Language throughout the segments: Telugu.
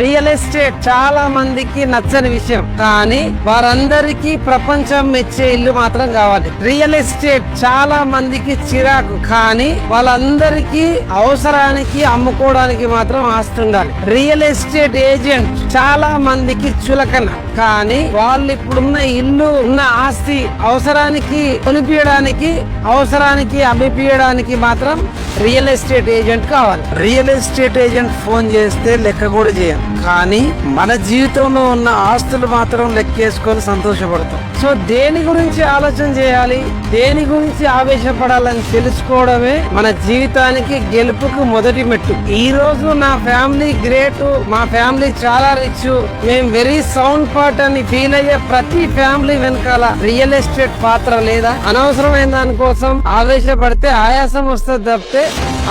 రియల్ ఎస్టేట్ చాలా మందికి నచ్చని విషయం, కానీ వారందరికీ ప్రపంచం మెచ్చే ఇల్లు మాత్రం కావాలి. రియల్ ఎస్టేట్ చాలా మందికి చిరాకు, కానీ వాళ్ళందరికీ అవసరానికి అమ్ముకోవడానికి మాత్రం ఆస్తి ఉండాలి. రియల్ ఎస్టేట్ ఏజెంట్ చాలా మందికి చులకన, కానీ వాళ్ళు ఇప్పుడున్న ఇల్లు ఉన్న ఆస్తి అవసరానికి కొనిపించడానికి, అవసరానికి అమ్మిపియడానికి మాత్రం రియల్ ఎస్టేట్ ఏజెంట్ కావాలి. రియల్ ఎస్టేట్ ఏజెంట్ ఫోన్ చేస్తే లెక్క కూడా చేయం, కానీ మన జీవితంలో ఉన్న ఆస్తులు మాత్రం లెక్కేసుకొని సంతోషపడతాం. సో దేని గురించి ఆలోచన చేయాలి, దేని గురించి ఆవేశపడాలని తెలుసుకోవడమే మన జీవితానికి గెలుపుకు మొదటి మెట్టు. ఈ రోజు నా ఫ్యామిలీ గ్రేట్, మా ఫ్యామిలీ చాలా రిచ్, మేము వెరీ సౌండ్ పార్ట్ అని ఫీల్ అయ్యే ప్రతి ఫ్యామిలీ వెనకాల రియల్ ఎస్టేట్ పాత్ర లేదా? అనవసరమైన దానికోసం ఆవేశపడితే ఆయాసం వస్తుంది తప్పితే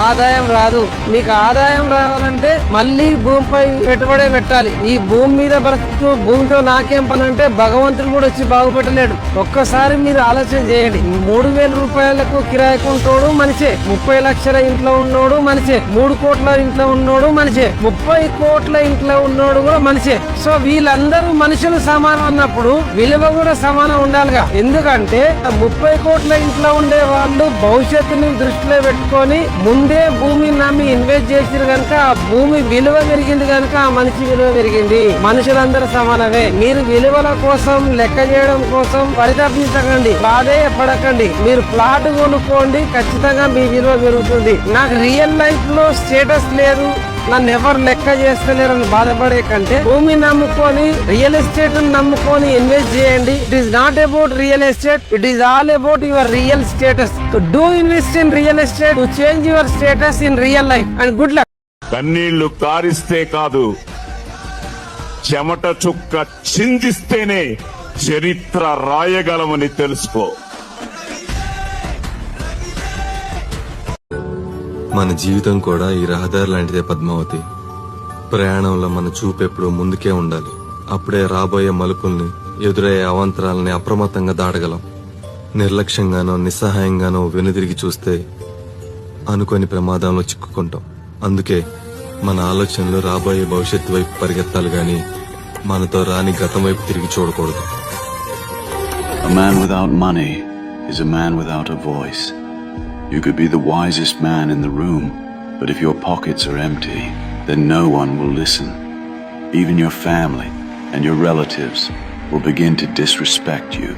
ఆదాయం రాదు. మీకు ఆదాయం రావాలంటే మళ్ళీ భూమిపై పెట్టుబడే పెట్టాలి. ఈ భూమి మీద బ్రతుకుతూ భూమితో నాకేం పని అంటే భగవంతుడు కూడా వచ్చి బాగుపెట్టలేడు. ఒక్కసారి మీరు ఆలోచన చేయండి. 3,000 రూపాయలకు కిరాయి కొంటోడు మనిషే, 30 లక్షల ఇంట్లో ఉన్నోడు మనిషే, 3 కోట్ల ఇంట్లో ఉన్నోడు మనిషే, 30 కోట్ల ఇంట్లో ఉన్నోడు కూడా మనిషే. సో వీళ్ళందరూ మనుషులు సమానం అన్నప్పుడు విలువ కూడా సమానం ఉండాలిగా. ఎందుకంటే 30 కోట్ల ఇంట్లో ఉండే వాళ్ళు భవిష్యత్తుని దృష్టిలో పెట్టుకొని ముందే భూమిని నమ్మి ఇన్వెస్ట్ చేసిరు కనుక ఆ భూమి విలువ పెరిగింది కనుక ఆ మనిషి విలువ పెరిగింది. మనుషులందరూ సమానమే. మీరు విలువల కోసం లెక్క చేయడం కోసం పరితపించకండి, బాధే పడకండి. మీరు ప్లాట్ కొనుక్కోండి, ఖచ్చితంగా మీ విలువ పెరుగుతుంది. నాకు రియల్ లైఫ్ లో స్టేటస్ లేదు, నన్ను ఎవరు లెక్క చేస్తలేరని బాధపడే కంటే భూమి నమ్ముకొని రియల్ ఎస్టేట్ నమ్ముకొని ఇన్వెస్ట్ చేయండి. It is not about real estate, it is all about your real status. Do invest in real estate to change your status in real life and good luck. కన్నీళ్లు కారిస్తే కాదు, చెమట చుక్క చిందిస్తేనే చరిత్ర రాయగలమని తెలుసుకో. మన జీవితం కూడా ఈ రహదారి లాంటిదే పద్మావతి. ప్రయాణంలో మన చూపు ఎప్పుడు ముందుకే ఉండాలి. అప్పుడే రాబోయే మలుపుల్ని, ఎదురయ్యే అవాంతరాలని అప్రమత్తంగా దాటగలం. నిర్లక్ష్యంగానో నిస్సహాయంగానో వెనుదిరిగి చూస్తే అనుకోని ప్రమాదంలో చిక్కుకుంటాం. అందుకే మన ఆలోచనలు రాబోయే భవిష్యత్తు వైపు పరిగెత్తాలి గాని మనతో రాని గతం వైపు తిరిగి చూడకూడదు. A man without money is a man without a voice. You could be the wisest man in the room, but if your pockets are empty, then no one will listen. Even your family and your relatives will begin to disrespect you.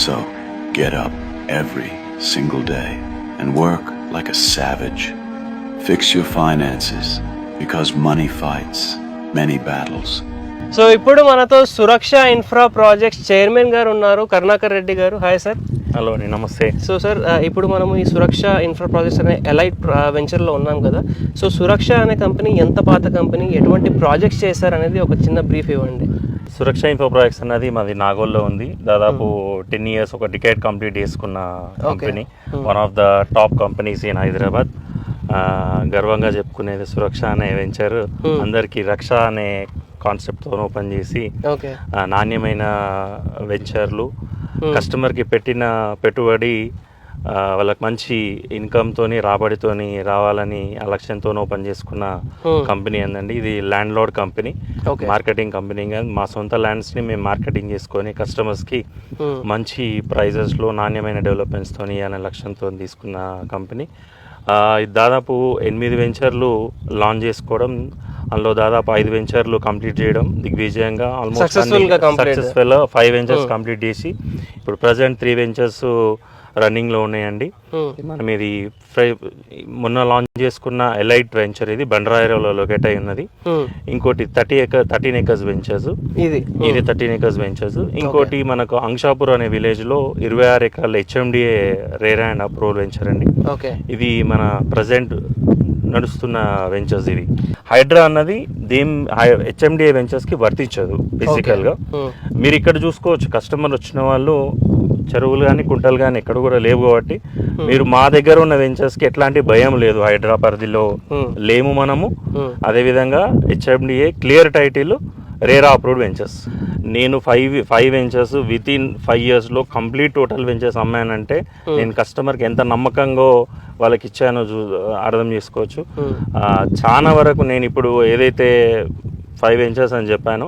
So, get up every single day and work like a savage. Fix your finances, because money fights many battles. So ఇప్పుడు మనతో సురక్ష ఇన్ఫ్రా ప్రాజెక్ట్స్ చైర్మన్ గారు ఉన్నారు, కరుణాకర్ రెడ్డి గారు. Hi sir. హలో అండి, నమస్తే. సో సార్, ఇప్పుడు మనము ఈ సురక్ష ఇన్ఫ్రా ప్రాజెక్ట్స్ అనే ఎలైట్ వెంచర్లో ఉన్నాం కదా. సో సురక్ష అనే కంపెనీ ఎంత పాత కంపెనీ, ఎటువంటి ప్రాజెక్ట్స్ చేశారనేది ఒక చిన్న బ్రీఫ్ ఇవ్వండి. సురక్ష ఇన్ఫో ప్రాజెక్ట్స్ అనేది మాది నాగోల్లో ఉంది. దాదాపు 10 years, ఒక డికేడ్ కంప్లీట్ చేసుకున్న company. One of the top companies in Hyderabad. గర్వంగా చెప్పుకునేది సురక్ష అనే వెంచర్. అందరికీ రక్ష అనే కాన్సెప్ట్తో ఓపెన్ చేసి నాణ్యమైన వెంచర్లు, కస్టమర్కి పెట్టిన పెట్టుబడి వాళ్ళకి మంచి ఇన్కమ్తోని, రాబడితోని రావాలని ఆ లక్ష్యంతో ఓపెన్ చేసుకున్న కంపెనీ అందండి. ఇది land lord company, marketing company కాదు. మా సొంత ల్యాండ్స్ని మేము మార్కెటింగ్ చేసుకొని కస్టమర్స్కి మంచి ప్రైజెస్లో నాణ్యమైన డెవలప్మెంట్స్తో అనే లక్ష్యంతో తీసుకున్న కంపెనీ. దాదాపు 8 వెంచర్లు లాంచ్ చేసుకోవడం, అందులో దాదాపు 5 వెంచర్లు కంప్లీట్ చేయడం దిగ్విజయంగా, ఆల్మోస్ట్ సక్సెస్ఫుల్ 5 వెంచర్స్ కంప్లీట్ చేసి ఇప్పుడు ప్రజెంట్ 3 వెంచర్స్ రన్నింగ్లో ఉన్నాయండి. మనం ఇది మొన్న లాంచ్ చేసుకున్న ఎలైట్ వెంచర్, ఇది బండరాయిలో లొకేట్ అయి ఉన్నది. ఇంకోటి 13 acres వెంచర్స్, ఇది 13 acres వెంచర్స్. ఇంకోటి మనకు అంక్షాపూర్ అనే విలేజ్ లో 26 acres HMDA rare and approval venture అండి. ఇది మన ప్రజెంట్ నడుస్తున్న వెంచర్స్. ఇది హైడ్రా అన్నది HMDA వెంచర్స్ కి వర్తించదు బేసికల్ గా. మీరు ఇక్కడ చూసుకోవచ్చు, కస్టమర్ వచ్చిన వాళ్ళు చెరువులు కానీ కుంటలు కానీ ఎక్కడ కూడా లేవు కాబట్టి మీరు మా దగ్గర ఉన్న వెంచర్స్ కి ఎట్లాంటి భయం లేదు. హైడ్రా పరిధిలో లేము మనము. అదేవిధంగా HMDA clear title RERA approved ventures. నేను 5 వెంచర్స్ విత్ ఇన్ 5 years లో కంప్లీట్ టోటల్ వెంచర్స్ అమ్మానంటే నేను కస్టమర్కి ఎంత నమ్మకంగా వాళ్ళకి ఇచ్చానో అర్థం చేసుకోవచ్చు. చాలా వరకు నేను ఇప్పుడు ఏదైతే 5 వెంచర్స్ అని చెప్పాను.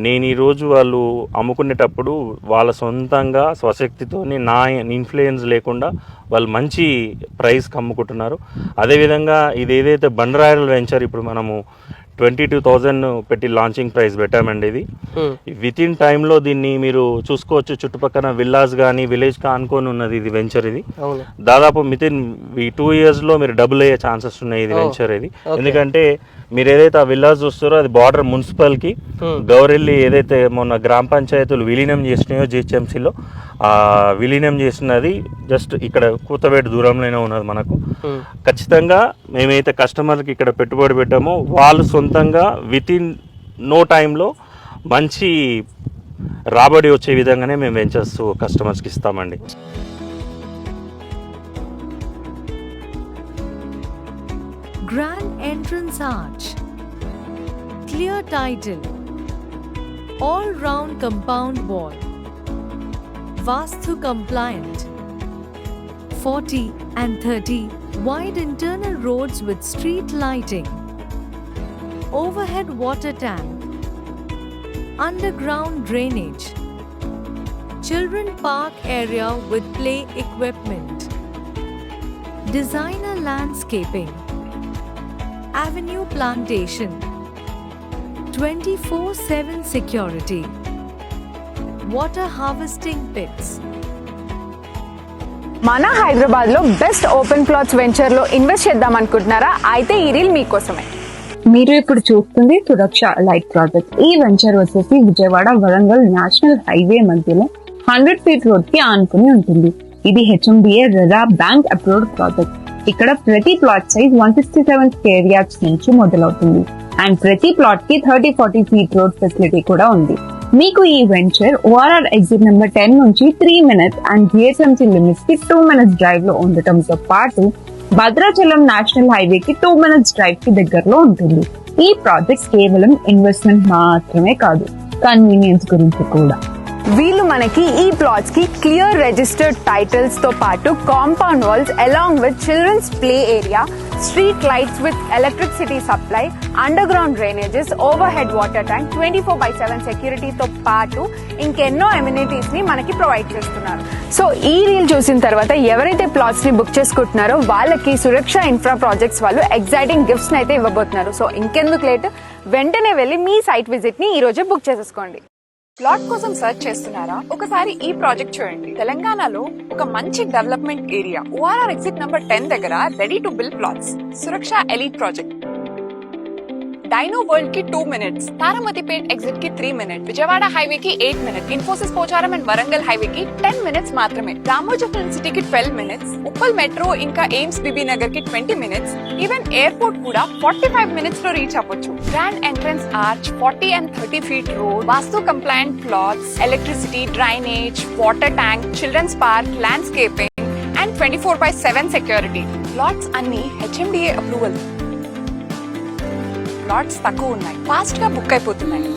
నేను ఈరోజు వాళ్ళు అమ్ముకునేటప్పుడు వాళ్ళ సొంతంగా స్వశక్తితోని నా ఇన్ఫ్లుయెన్స్ లేకుండా వాళ్ళు మంచి ప్రైస్కి అమ్ముకుంటున్నారు. అదేవిధంగా ఇది ఏదైతే బండరాయల వెంచర్ ఇప్పుడు మనము 22,000 పెట్టి లాంచింగ్ ప్రైస్ పెట్టామండి. ఇది విత్ ఇన్ టైంలో దీన్ని మీరు చూసుకోవచ్చు. చుట్టుపక్కల విల్లాస్ కానీ విలేజ్ అనుకొని ఉన్నది ఇది వెంచర్. ఇది దాదాపు విత్ ఇన్ 2 yearsలో మీరు డబుల్ అయ్యే ఛాన్సెస్ ఉన్నాయి ఇది వెంచర్. ఇది ఎందుకంటే మీరు ఏదైతే ఆ విల్లాస్ చూస్తారో అది బార్డర్ మున్సిపల్కి గౌరెల్లి ఏదైతే మొన్న గ్రామ పంచాయతీలు విలీనం చేసినాయో జిహెచ్ఎంసీలో విలీనం చేసినది జస్ట్ ఇక్కడ కూతవేటు దూరంలోనే ఉన్నది మనకు. ఖచ్చితంగా మేమైతే కస్టమర్కి ఇక్కడ పెట్టుబడి పెట్టామో వాళ్ళు సొంతంగా విత్ ఇన్ నో టైంలో మంచి రాబడి వచ్చే విధంగానే మేము వెంచర్స్ కస్టమర్స్కి ఇస్తామండి. Grand entrance arch, clear title, all-round compound wall, Vastu compliant, 40 and 30 wide internal roads with street lighting, overhead water tank, underground drainage, children park area with play equipment, designer landscaping, avenue plantation, 24/7 security, water harvesting pits. మన హైదరాబాద్ లో బెస్ట్ ఓపెన్ ప్లాట్స్ వెంచర్ లో ఇన్వెస్ట్ చేద్దాం అనుకుంటున్నారా? అయితే ఈ రీల్ మీకోసమే. మీరు ఇప్పుడు చూస్తుంది సురక్ష ఎలైట్ ప్రాజెక్ట్. ఈ వెంచర్ వచ్చేసి విజయవాడ వరంగల్ నేషనల్ హైవే మధ్యలో 100 feet రోడ్ కి ఆనుకుని ఉంటుంది. ఇది HMDA RERA bank approved project. ఇక్కడ ప్రతి ప్లాట్ సైజ్ 167 square yards నుంచి మొదలవుతుంది అండ్ ప్రతి ప్లాట్ కి 30-40 feet రోడ్ ఫెసిలిటీ కూడా ఉంది. మీకు ఈ వెంచర్ ORR ఎగ్జిట్ నెంబర్ 10 నుంచి 3 minutes అండ్ GHMC లిమిట్స్ కి 2 minutes డ్రైవ్ లో ఉండటంతో పాటు భద్రాచలం నేషనల్ హైవే కి 2 minutes డ్రైవ్ కి దగ్గరలో ఉంటుంది. ఈ ప్రాజెక్ట్ కేవలం ఇన్వెస్ట్మెంట్ మాత్రమే కాదు, కన్వీనియన్స్ గురించి కూడా. వీళ్ళు మనకి ఈ ప్లాట్స్ కి క్లియర్ రిజిస్టర్డ్ టైటిల్స్ తో పాటు compound walls along with children's play area, street lights with electricity supply, underground drainages, overhead water tank, 24/7 సెక్యూరిటీతో పాటు ఇంకెన్నో ఎమ్యూనిటీస్ ని మనకి ప్రొవైడ్ చేస్తున్నారు. సో ఈ రీల్ చూసిన తర్వాత ఎవరైతే ప్లాట్స్ ని బుక్ చేసుకుంటున్నారో వాళ్ళకి సురక్ష ఇన్ఫ్రా ప్రాజెక్ట్స్ వాళ్ళు ఎగ్జైటింగ్ గిఫ్ట్స్ అయితే ఇవ్వబోతున్నారు. సో ఇంకెందుకు లేట్, వెంటనే వెళ్ళి మీ సైట్ విజిట్ ని ఈ రోజే బుక్ చేసేసుకోండి. ప్లాట్ కోసం సర్చ్ చేస్తున్నారా? ఒకసారి ఈ ప్రాజెక్ట్ చూడండి. తెలంగాణలో ఒక మంచి development area, ORR exit number 10 దగ్గర ready to build plots. Suraksha elite project. Dino world కి 2 minutes, తారామతిపేట్ ఎగ్జిట్ కి 3 minutes, విజయవాడ హైవే కి 8 minutes, Infosys Pocharam and Warangal highway కి 10 minutes మాత్రమే, రామోజీ ఫిల్మ్ సిటీ కి 12 minutes, ఉప్పల్ మెట్రో ఇంకా ఎయిమ్స్ బీబీ నగర్ కి 20 minutes, ఈవెన్ ఎయిర్పోర్ట్ కూడా 45 minutes లో రీచ్ అవ్వచ్చు. Grand entrance arch, 40 and 30 feet road, vastu compliant plots, electricity, drainage, water tank, children's park, landscaping and 24/7 security. Plots అన్ని HMDA అప్రూవల్. ప్లాట్స్ తక్కువ ఉన్నాయి, ఫాస్ట్ గా బుక్ అయిపోతున్నాయి.